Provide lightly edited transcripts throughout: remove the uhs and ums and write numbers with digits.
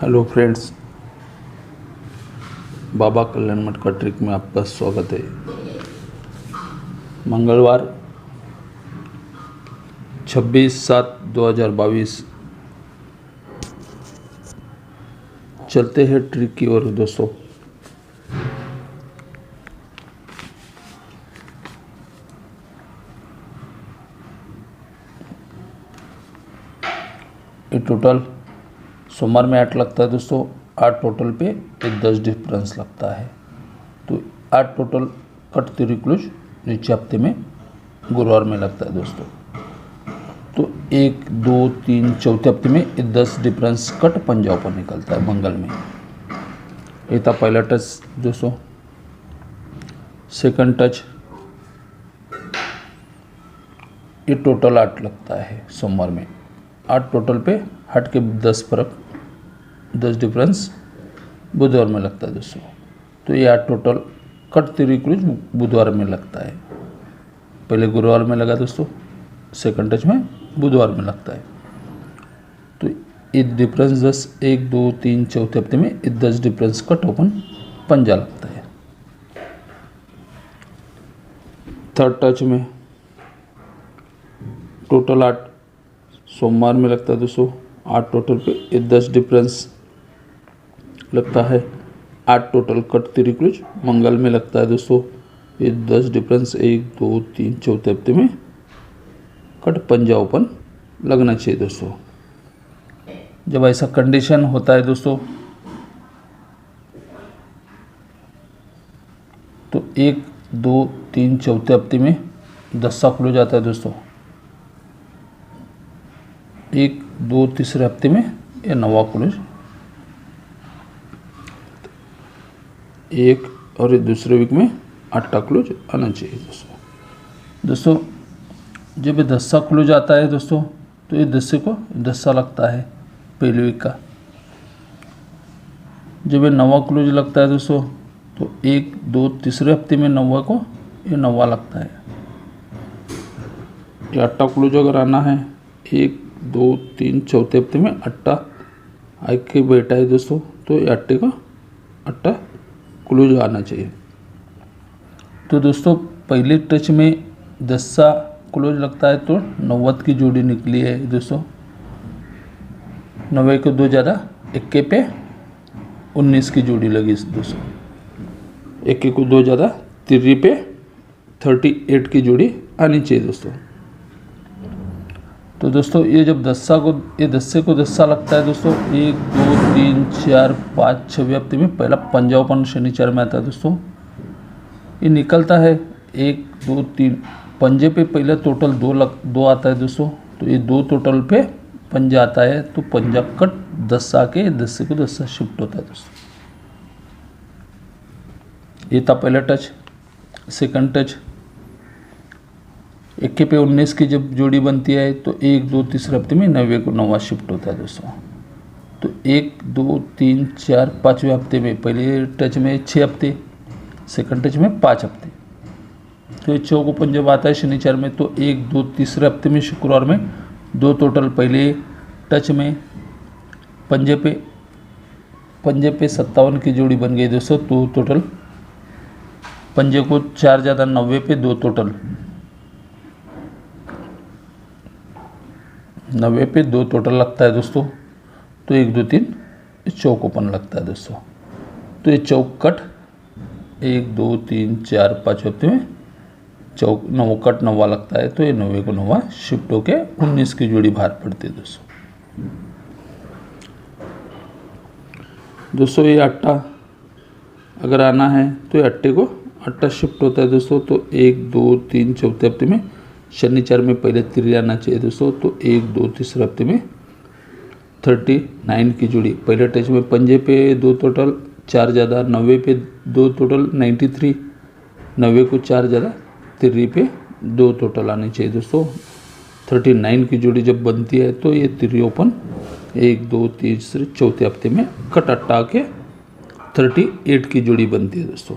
Hello friends, बाबा कल्याण मठ का trick में आपका स्वागत है। मंगलवार 26/7/2022 चलते हैं ट्रिक की ओर दोस्तों। ये टोटल सोमवार में 8 लगता है दोस्तों। 8 टोटल पे एक 10 डिफरेंस लगता है, तो 8 टोटल कट तिरिक्लुज नीचे हफ्ते में गुरुवार में लगता है दोस्तों। तो 1 2 3 चौथे हफ्ते में 10 डिफरेंस कट पंजाब पर निकलता है मंगल में। ये था पहला टच दोस्तों। सेकंड टच, ये टोटल 8 लगता है सोमवार में। 8 टोटल पे हट के 10 फर्क 10 डिफरेंस बुधवार में लगता है दोस्तों। तो ये 8 टोटल कट तिरिक्लुज बुधवार में लगता है। पहले गुरुवार में लगा दोस्तों, सेकंड टच में बुधवार में लगता है। तो ये डिफरेंस 10 1 2 3 चौथे हफ्ते में 10 डिफरेंस कट ओपन पंजा लगता है। थर्ड टच में टोटल 8 सोमवार में लगता है दोस्तों। 8 टोटल पे 10 डिफरेंस लगता है। 8 टोटल कट तिरिक्लुज मंगल में लगता है दोस्तों। ये 10 डिफरेंस 1 2 3 चौथे हफ्ते में कट पंजा ओपन लगना चाहिए दोस्तों। जब ऐसा कंडीशन होता है दोस्तों, तो 1 2 3 चौथे हफ्ते में 10 खुल जाता है दोस्तों। 1 2 तीसरे हफ्ते में ये 9 क्लोज, एक और दूसरे वीक में 8 क्लोज आना चाहिए दोस्तों। जब ये 10 क्लोज आता है दोस्तों, तो ये 10 को 10 लगता है पहले वीक का। जब ये 9 क्लोज लगता है दोस्तों, तो 1 2 तीसरे हफ्ते में 9 को ये 9 लगता है। ये 8 क्लोज अगर आना है 1 2 3 चौथे हफ्ते में 8 आके बैठा है दोस्तों, तो ये 8 का 8 क्लोज आना चाहिए। तो दोस्तों पहले टच में 10 क्लोज लगता है, तो 90 की जोड़ी निकली है दोस्तों। 90 को 2 ज़्यादा 21 पे 19 की जोड़ी लगी दोस्तों। 21 को 2 ज़्यादा 3 पे 38 की जोड़ी आनी चाहिए दोस्तों। तो दोस्तों ये जब 10 को 10 लगता है दोस्तों, 1 2 3 4 5 6 हफ्ते में पहला पंजा ओपन शनिचर में आता है दोस्तों। ये निकलता है 1 2 3 पंजे पे पहले टोटल 2 आता है दोस्तों। तो ये 2 टोटल पे पंजा आता है, तो पंजा कट 10 आके 10 को 10 शिफ्ट होता है दोस्तों। ये था पहला टच। सेकंड टच, 21 पे 19 की जब जोड़ी बनती है, तो 1 2 तीसरे हफ्ते में 90 को 9 शिफ्ट होता है दोस्तों। तो 1 2 3 4 5वें हफ्ते में पहले टच में 6 हफ्ते, सेकंड टच में 5 हफ्ते। तो ये चौकोपन जब आता है शनिचर में, तो 1 2 तीसरे हफ्ते में शुक्रवार में 2 टोटल पहले टच में पंजे पे 57 की जोड़ी बन गई दोस्तों। 2 टोटल पंजे को 4 ज़्यादा 90 पे 2 टोटल 90 पे 2 टोटल लगता है दोस्तों। तो 1 2 3 चौक ओपन लगता है दोस्तों। तो ये चौक कट 1 2 3 4 5 हफ्ते में चौक 9 कट 9 लगता है। तो ये 90 को 9 शिफ्ट होके 19 की जोड़ी बाहर पड़ती है दोस्तों। ये 8 अगर आना है, तो ये 8 को 8 शिफ्ट होता है दोस्तों। तो 1 2 3 चौथे हफ्ते में शनिचर में पहले 3 आना चाहिए दोस्तों। तो 1 2 तीसरे हफ्ते में 39 की जोड़ी पहले टच में पंजे पे 2 टोटल 4 ज़्यादा 90 पे 2 टोटल 93, 90 को 4 ज़्यादा 3 पे 2 टोटल आने चाहिए दोस्तों। 39 की जोड़ी जब बनती है, तो ये 3 ओपन 1 2 तीसरे चौथे हफ्ते में कट हटा के 38 की जोड़ी बनती है दोस्तों।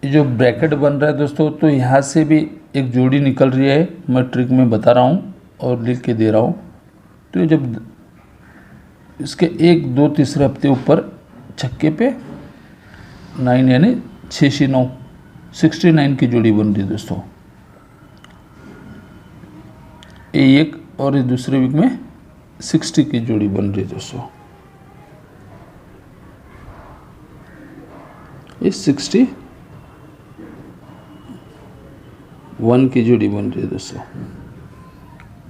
ये जो ब्रैकेट बन रहा है दोस्तों, तो यहाँ से भी एक जोड़ी निकल रही है, मैं ट्रिक में बता रहा हूँ। और लिख के दे रहा हूँ। तो जब इसके 1, 2 तीसरे हफ्ते ऊपर छक्के पे 9 यानी 6×9 69 की जोड़ी बन रही है दोस्तों। ये एक और ये दूसरे वीक में 60 की जोड़ी बन रही है दोस्तों। ये 61 की जोड़ी बन रही है दोस्तों।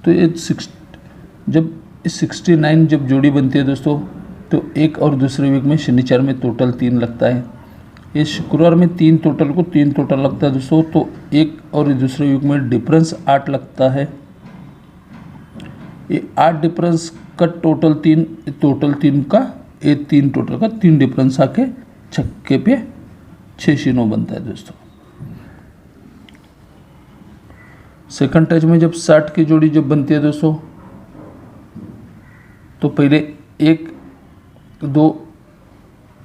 तो ये जब 69 जब जोड़ी बनती है दोस्तों, तो एक और दूसरे वीक में शनिचर में टोटल 3 लगता है। ये शुक्रवार में 3 टोटल को 3 टोटल लगता है दोस्तों। तो एक और दूसरे वीक में डिफरेंस 8 लगता है। ये 8 डिफरेंस का टोटल 3 का, ये 3 टोटल का 3 डिफरेंस आके छक्के पे 6×9 बनता है दोस्तों। सेकंड टच में जब 60 की जोड़ी जब बनती है दोस्तों, तो पहले 1, 2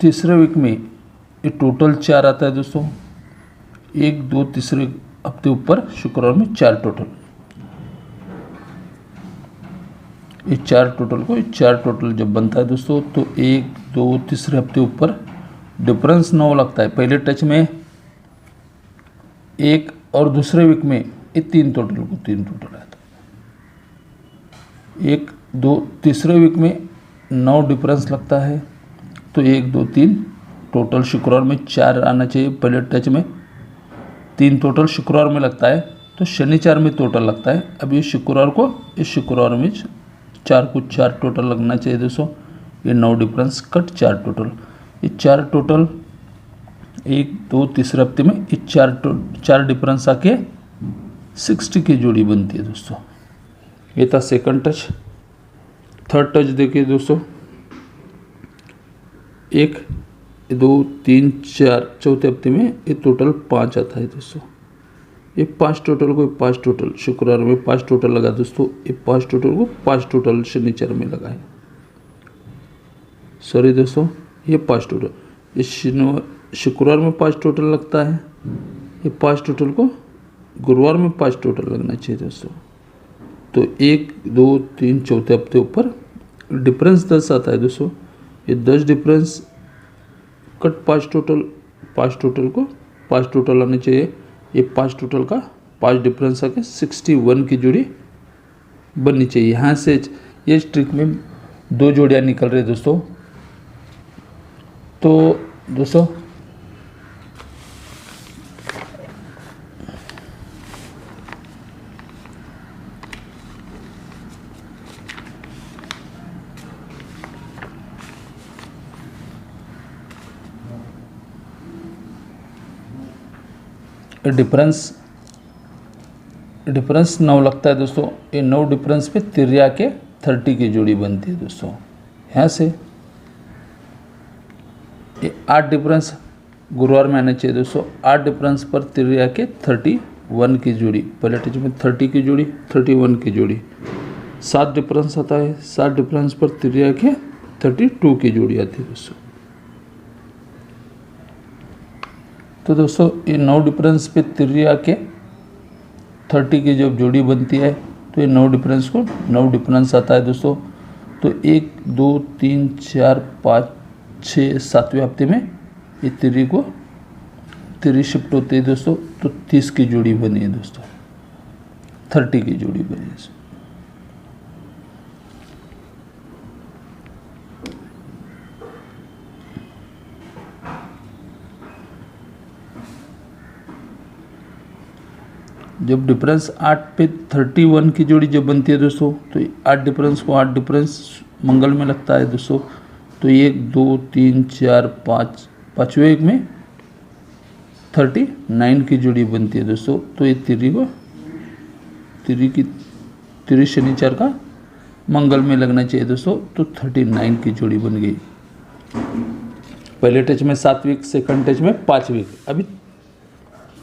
तीसरे वीक में ये टोटल 4 आता है दोस्तों। 1, 2 तीसरे हफ्ते ऊपर शुक्रवार में 4 टोटल, ये 4 टोटल को 4 टोटल जब बनता है दोस्तों, तो 1, 2 तीसरे हफ्ते ऊपर डिफरेंस 9 लगता है। पहले टच में 1 और दूसरे वीक में ये 3 टोटल को 3 टोटल आता है। 1, 2 तीसरे वीक में 9 डिफरेंस लगता है। तो 1, 2, 3 टोटल शुक्रवार में 4 आना चाहिए। पहले टच में 3 टोटल शुक्रवार में लगता है, तो शनिवार में टोटल लगता है। अब ये शुक्रवार को इस शुक्रवार में 4 को 4 टोटल लगना चाहिए दोस्तों। ये 9 डिफरेंस कट 4 टोटल, ये 4 टोटल 1, 2 तीसरे हफ्ते में ये 4 डिफरेंस आके 60 की जोड़ी बनती है दोस्तों। ये था सेकंड टच। थर्ड टच देखिए दोस्तों, 1, 2, 3, 4 चौथे हफ्ते में ये टोटल 5 आता है दोस्तों। ये 5 टोटल को 5 टोटल शुक्रवार में 5 टोटल लगा दोस्तों। ये 5 टोटल को 5 टोटल शनिचर में लगा है। सॉरी दोस्तों, ये 5 टोटल ये शुक्रवार में 5 टोटल लगता है। ये 5 टोटल को गुरुवार में 5 टोटल लगना चाहिए दोस्तों। तो 1, 2, 3 चौथे हफ्ते ऊपर डिफरेंस 10 आता है दोस्तों। ये 10 डिफरेंस कट 5 टोटल को 5 टोटल आने चाहिए। ये 5 टोटल का 5 डिफरेंस आके 61 की जोड़ी बननी चाहिए। यहाँ से ये ट्रिक में 2 जोड़ियाँ निकल रही है दोस्तों। तो दोस्तों डिफरेंस 9 लगता है दोस्तों। ये 9 डिफरेंस पे 3 के 30 की जोड़ी बनती है दोस्तों। यहाँ से ये 8 डिफरेंस गुरुवार में आना चाहिए दोस्तों। 8 डिफरेंस पर 3 के 31 की जोड़ी, पहले टच में 30 की जोड़ी 31 की जोड़ी। 7 डिफरेंस आता है, 7 डिफरेंस पर 3 के 32 की जोड़ी आती है दोस्तों। तो दोस्तों ये 9 डिफरेंस पे 3 के 30 की जब जोड़ी बनती है, तो ये 9 डिफरेंस को 9 डिफरेंस आता है दोस्तों। तो 1, 2, 3, 4, 5, 6 7वें हफ्ते में ये 3 शिफ्ट होती है दोस्तों। तो 30 की जोड़ी बनी है दोस्तों, 30 की जोड़ी बनी है। जब डिफरेंस 8 पे 31 की जोड़ी जब बनती है दोस्तों, तो 8 डिफरेंस को 8 डिफरेंस मंगल में लगता है दोस्तों। तो 1, 2, 3, 4, 5 पाँचवें एक में 39 की जोड़ी बनती है दोस्तों। तो ये 3 शनिचर का मंगल में लगना चाहिए दोस्तों। तो 39 की जोड़ी बन गई। पहले टच में 7 वीक, सेकंड टच में 5 वीक, अभी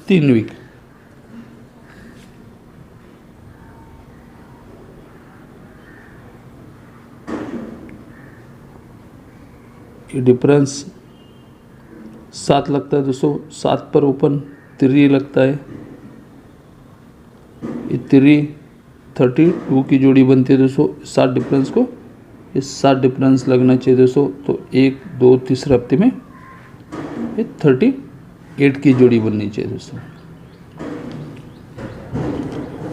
3 वीक। ये डिफरेंस 7 लगता है दोस्तों। 7 पर ओपन 3 लगता है। ये 3 32 की जोड़ी बनती है दोस्तों 7 डिफरेंस को, ये 7 डिफरेंस लगना चाहिए दोस्तों। तो 1 2 तीसरे हफ्ते में ये 38 की जोड़ी बननी चाहिए दोस्तों।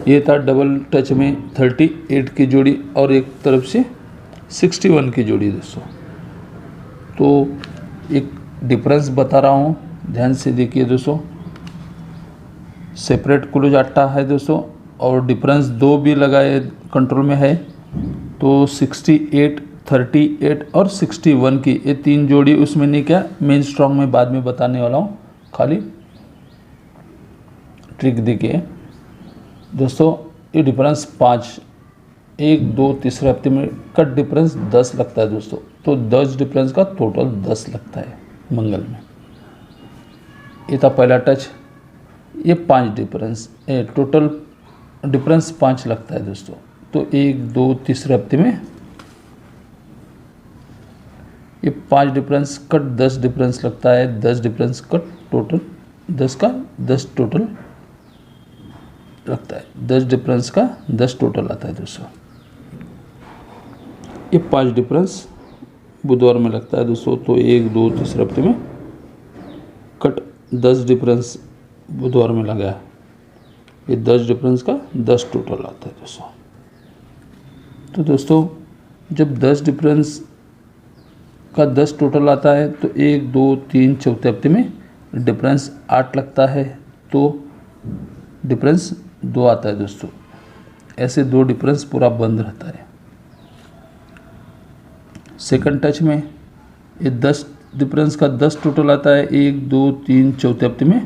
ये था डबल टच में 38 की जोड़ी और एक तरफ से 61 की जोड़ी दोस्तों। तो एक डिफरेंस बता रहा हूँ, ध्यान से देखिए दोस्तों। सेपरेट क्लोज आटा है दोस्तों और डिफरेंस 2 भी लगाए कंट्रोल में है, तो 68 38 और 61 की ये 3 जोड़ी उसमें नहीं, क्या मेन स्ट्रॉन्ग में बाद में बताने वाला हूँ, खाली ट्रिक देखिए दोस्तों। ये डिफरेंस 5 1 2 तीसरे हफ्ते में कट डिफरेंस 10 लगता है दोस्तों। तो 10 डिफरेंस का टोटल 10 लगता है मंगल में। ये था पहला टच। ये 5 डिफरेंस टोटल डिफरेंस 5 लगता है दोस्तों। तो 1 2 तीसरे हफ्ते में ये 5 डिफरेंस कट 10 डिफरेंस लगता है। 10 डिफरेंस कट टोटल 10 का 10 टोटल लगता है। 10 डिफरेंस का 10 टोटल आता है दोस्तों। ये 5 डिफरेंस बुधवार में लगता है दोस्तों। तो 1 2 तीसरे हफ्ते में कट 10 डिफरेंस बुधवार में लगा है। ये 10 डिफरेंस का 10 टोटल आता है दोस्तों। तो दोस्तों जब 10 डिफरेंस का 10 टोटल आता है तो 1 2 3 चौथे हफ्ते में डिफरेंस 8 लगता है, तो डिफरेंस 2 आता है दोस्तों। ऐसे 2 डिफरेंस पूरा बंद रहता है। सेकंड टच में ये 10 डिफरेंस का 10 टोटल आता है। 1 2 3 चौथे हफ्ते में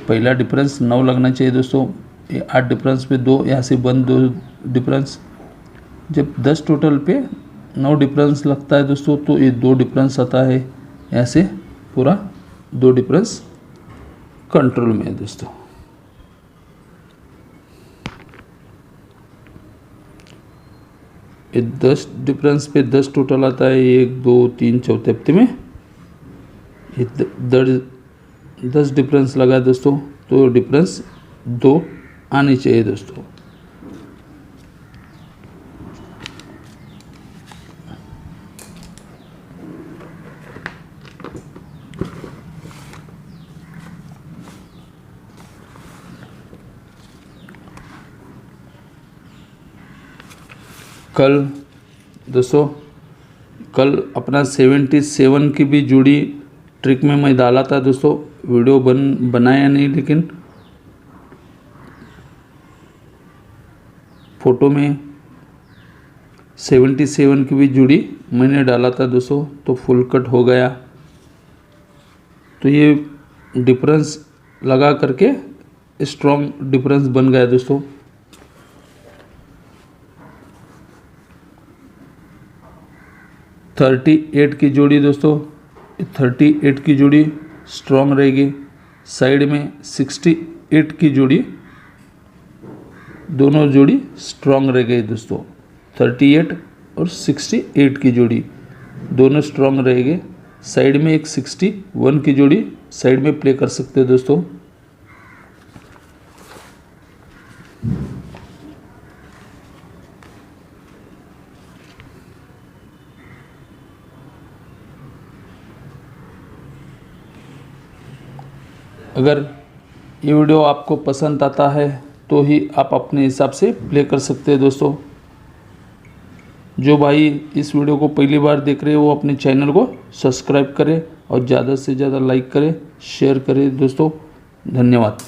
पहला डिफरेंस 9 लगना चाहिए दोस्तों। ये 8 डिफरेंस पे 2 यहाँ से बंद 2 डिफरेंस। जब 10 टोटल पे 9 डिफरेंस लगता है दोस्तों, तो ये 2 डिफरेंस आता है। यहाँ से पूरा 2 डिफरेंस कंट्रोल में है दोस्तों। ये 10 डिफरेंस पे 10 टोटल आता है। 1 2 3 चौथे हफ्ते में ये 10 डिफरेंस लगा है दोस्तों। तो डिफरेंस 2 आनी चाहिए दोस्तों। कल दोस्तों कल अपना 77 की भी जोड़ी ट्रिक में मैं डाला था दोस्तों। वीडियो बनाया नहीं, लेकिन फ़ोटो में 77 की भी जोड़ी मैंने डाला था दोस्तों। तो फुल कट हो गया। तो ये डिफरेंस लगा करके स्ट्रॉन्ग डिफरेंस बन गया दोस्तों। थर्टी 38 की जोड़ी दोस्तों, 38 की जोड़ी स्ट्रॉन्ग रहेगी। साइड में 68 की जोड़ी, दोनों जोड़ी स्ट्रॉन्ग रह गई दोस्तों। 38 और 68 की जोड़ी दोनों स्ट्रॉन्ग रहेंगे। साइड में एक 61 की जोड़ी साइड में प्ले कर सकते हैं दोस्तों। अगर ये वीडियो आपको पसंद आता है तो ही आप अपने हिसाब से प्ले कर सकते हैं दोस्तों। जो भाई इस वीडियो को पहली बार देख रहे हैं वो अपने चैनल को सब्सक्राइब करें और ज़्यादा से ज़्यादा लाइक करें, शेयर करें दोस्तों। धन्यवाद।